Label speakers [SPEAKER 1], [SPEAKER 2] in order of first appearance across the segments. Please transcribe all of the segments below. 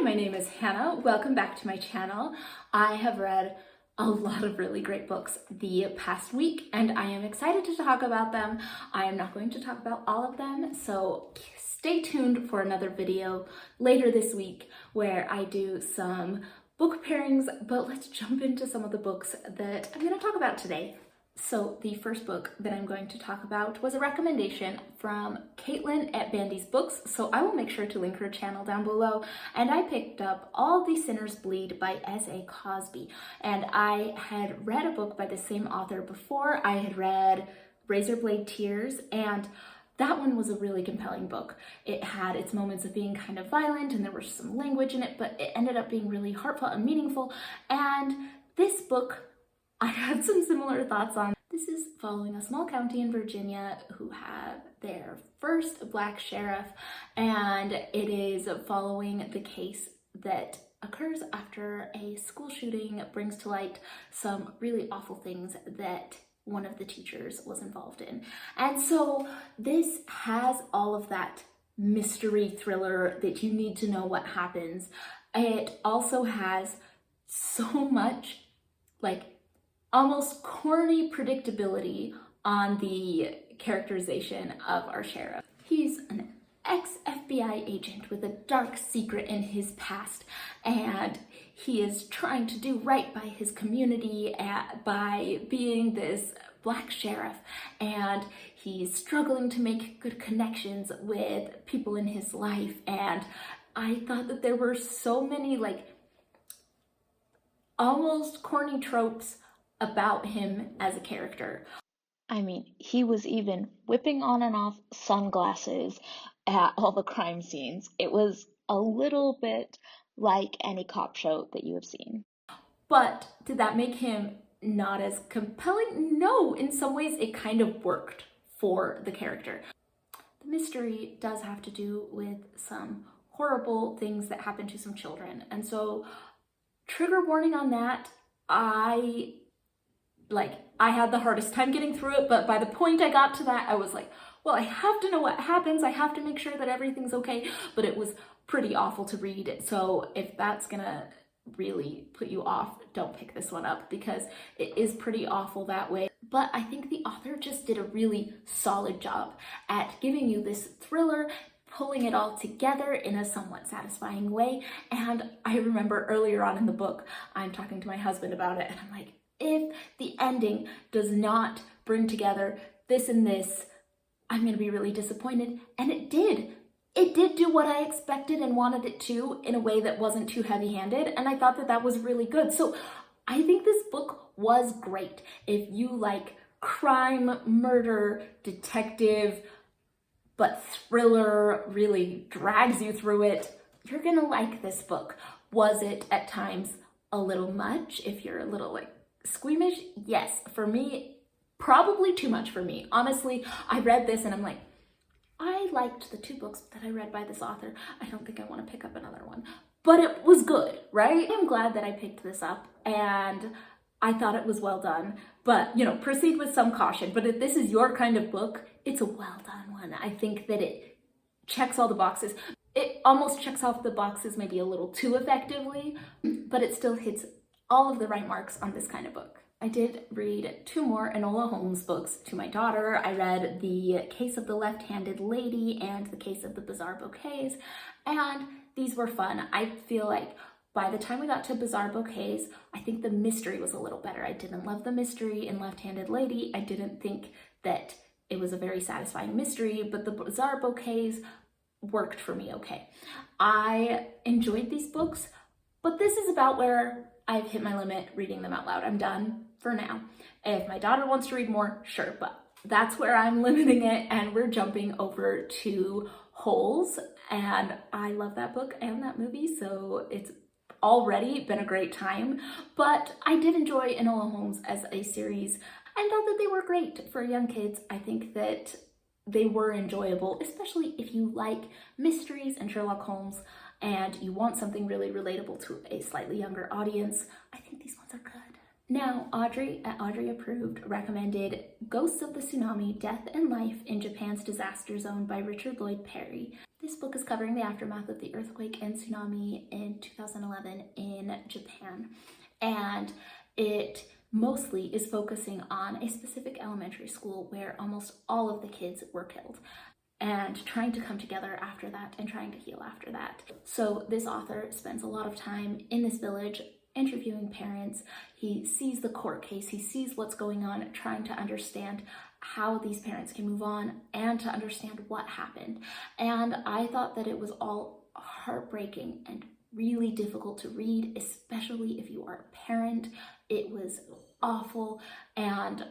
[SPEAKER 1] my name is Hannah. Welcome back to my channel. I have read a lot of really great books the past week and I am excited to talk about them. I am not going to talk about all of them, so stay tuned for another video later this week where I do some book pairings, but let's jump into some of the books that I'm going to talk about today. So the first book that I'm going to talk about was a recommendation from Caitlin at Bandy's Books, so I will make sure to link her channel down below. And I picked up All the Sinners Bleed by S.A. Cosby, and I had read a book by the same author before. I had read Razorblade Tears, and that one was a really compelling book. It had its moments of being kind of violent and there was some language in it, but it ended up being really heartfelt and meaningful. And this book I had some similar thoughts on. This is following a small county in Virginia who have their first Black sheriff, and it is following the case that occurs after a school shooting brings to light some really awful things that one of the teachers was involved in. And so this has all of that mystery thriller that you need to know what happens. It also has so much almost corny predictability on the characterization of our sheriff. He's an ex-FBI agent with a dark secret in his past, and he is trying to do right by his community by being this Black sheriff, and he's struggling to make good connections with people in his life. And I thought that there were so many almost corny tropes about him as a character.
[SPEAKER 2] I mean, he was even whipping on and off sunglasses at all the crime scenes. It was a little bit like any cop show that you have seen.
[SPEAKER 1] But did that make him not as compelling? No, in some ways it kind of worked for the character. The mystery does have to do with some horrible things that happen to some children. And so, trigger warning on that, I had the hardest time getting through it, but by the point I got to that, I was like, well, I have to know what happens. I have to make sure that everything's okay. But it was pretty awful to read. So if that's gonna really put you off, don't pick this one up because it is pretty awful that way. But I think the author just did a really solid job at giving you this thriller, pulling it all together in a somewhat satisfying way. And I remember earlier on in the book, I'm talking to my husband about it and I'm like, if the ending does not bring together this and this, I'm going to be really disappointed. And it did. It did do what I expected and wanted it to in a way that wasn't too heavy-handed. And I thought that that was really good. So I think this book was great. If you like crime, murder, detective, but thriller really drags you through it, you're going to like this book. Was it at times a little much? If you're a little squeamish? Yes. For me, probably too much for me. Honestly, I read this and I'm like, I liked the two books that I read by this author. I don't think I want to pick up another one. But it was good, right? I'm glad that I picked this up and I thought it was well done. But, proceed with some caution. But if this is your kind of book, it's a well done one. I think that it checks all the boxes. It almost checks off the boxes maybe a little too effectively, but it still hits all of the right marks on this kind of book. I did read two more Enola Holmes books to my daughter. I read The Case of the Left-Handed Lady and The Case of the Bizarre Bouquets, and these were fun. I feel like by the time we got to Bizarre Bouquets, I think the mystery was a little better. I didn't love the mystery in Left-Handed Lady. I didn't think that it was a very satisfying mystery, but the Bizarre Bouquets worked for me okay. I enjoyed these books, but this is about where I've hit my limit reading them out loud. I'm done for now. If my daughter wants to read more, sure, but that's where I'm limiting it, and we're jumping over to Holes, and I love that book and that movie, so it's already been a great time. But I did enjoy Enola Holmes as a series. I thought that they were great for young kids. I think that they were enjoyable, especially if you like mysteries and Sherlock Holmes and you want something really relatable to a slightly younger audience. I think these ones are good. Now, Audrey at Audrey Approved recommended Ghosts of the Tsunami, Death and Life in Japan's Disaster Zone by Richard Lloyd Perry. This book is covering the aftermath of the earthquake and tsunami in 2011 in Japan. And it mostly is focusing on a specific elementary school where almost all of the kids were killed, and trying to come together after that and trying to heal after that. So this author spends a lot of time in this village interviewing parents. He sees the court case, he sees what's going on, trying to understand how these parents can move on and to understand what happened. And I thought that it was all heartbreaking and really difficult to read, especially if you are a parent. It was awful, and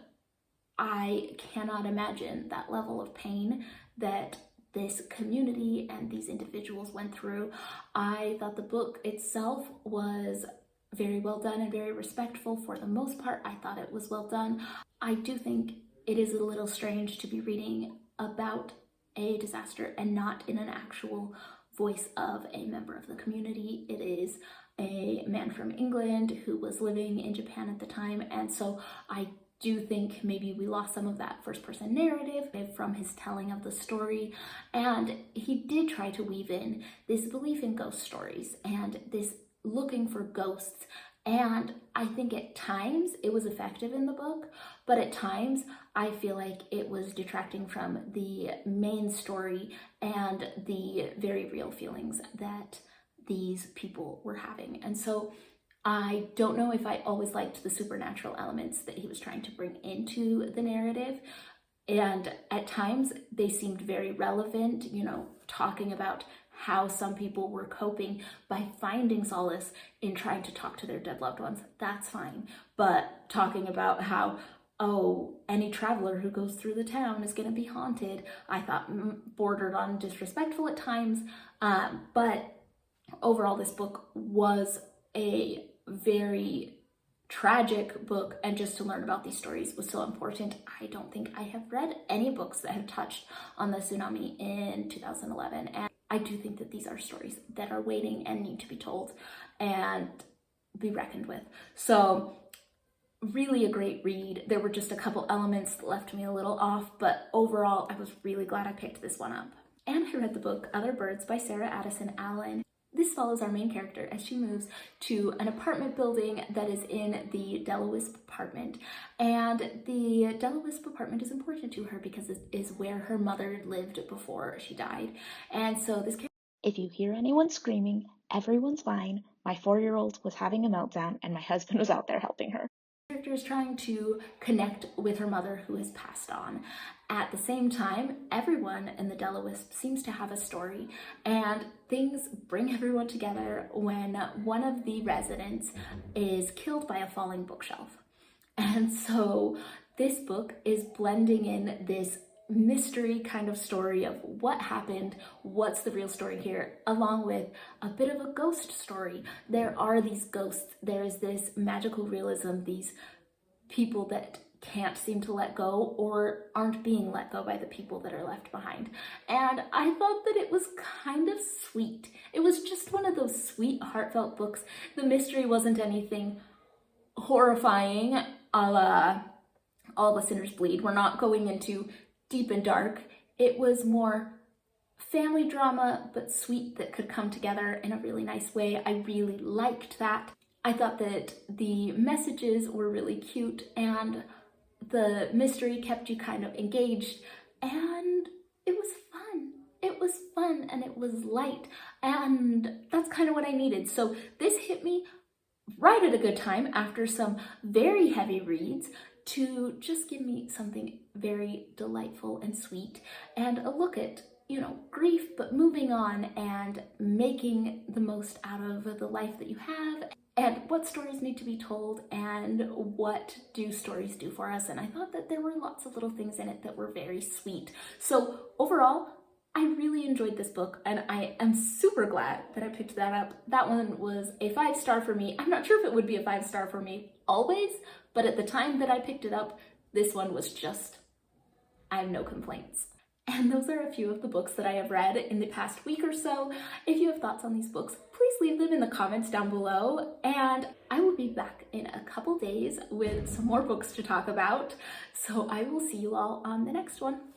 [SPEAKER 1] I cannot imagine that level of pain that this community and these individuals went through. I thought the book itself was very well done and very respectful for the most part. I thought it was well done. I do think it is a little strange to be reading about a disaster and not in an actual voice of a member of the community. It is a man from England who was living in Japan at the time, and so I do think maybe we lost some of that first-person narrative from his telling of the story. And he did try to weave in this belief in ghost stories and this looking for ghosts. And I think at times it was effective in the book, but at times I feel like it was detracting from the main story and the very real feelings that these people were having. And so I don't know if I always liked the supernatural elements that he was trying to bring into the narrative. And at times they seemed very relevant, you know, talking about how some people were coping by finding solace in trying to talk to their dead loved ones. That's fine. But talking about how, oh, any traveler who goes through the town is going to be haunted, I thought bordered on disrespectful at times. But overall, this book was a very tragic book, and just to learn about these stories was so important. I don't think I have read any books that have touched on the tsunami in 2011, and I do think that these are stories that are waiting and need to be told and be reckoned with. So really a great read. There were just a couple elements that left me a little off, but overall I was really glad I picked this one up. And I read the book Other Birds by Sarah Addison Allen. This follows our main character as she moves to an apartment building that is in the Delawisp apartment. And the Delawisp apartment is important to her because it is where her mother lived before she died. And so this character...
[SPEAKER 2] If you hear anyone screaming, everyone's fine. My 4-year-old was having a meltdown and my husband was out there helping her.
[SPEAKER 1] Character is trying to connect with her mother who has passed on. At the same time, everyone in the Delawisp seems to have a story, and things bring everyone together when one of the residents is killed by a falling bookshelf. And so this book is blending in this mystery kind of story of what happened, what's the real story here, along with a bit of a ghost story. There are these ghosts, there is this magical realism, these people that can't seem to let go or aren't being let go by the people that are left behind. And I thought that it was kind of sweet. It was just one of those sweet, heartfelt books. The mystery wasn't anything horrifying a la All the Sinners Bleed. We're not going into deep and dark. It was more family drama, but sweet, that could come together in a really nice way. I really liked that. I thought that the messages were really cute and the mystery kept you kind of engaged, and it was fun. It was fun and it was light, and that's kind of what I needed. So this hit me right at a good time after some very heavy reads to just give me something very delightful and sweet and a look at, you know, grief, but moving on and making the most out of the life that you have, and what stories need to be told and what do stories do for us. And I thought that there were lots of little things in it that were very sweet. So overall, I really enjoyed this book, and I am super glad that I picked that up. That one was a 5-star for me. I'm not sure if it would be a 5-star for me always, but at the time that I picked it up, this one was just, I have no complaints. And those are a few of the books that I have read in the past week or so. If you have thoughts on these books, please leave them in the comments down below. And I will be back in a couple days with some more books to talk about. So I will see you all on the next one.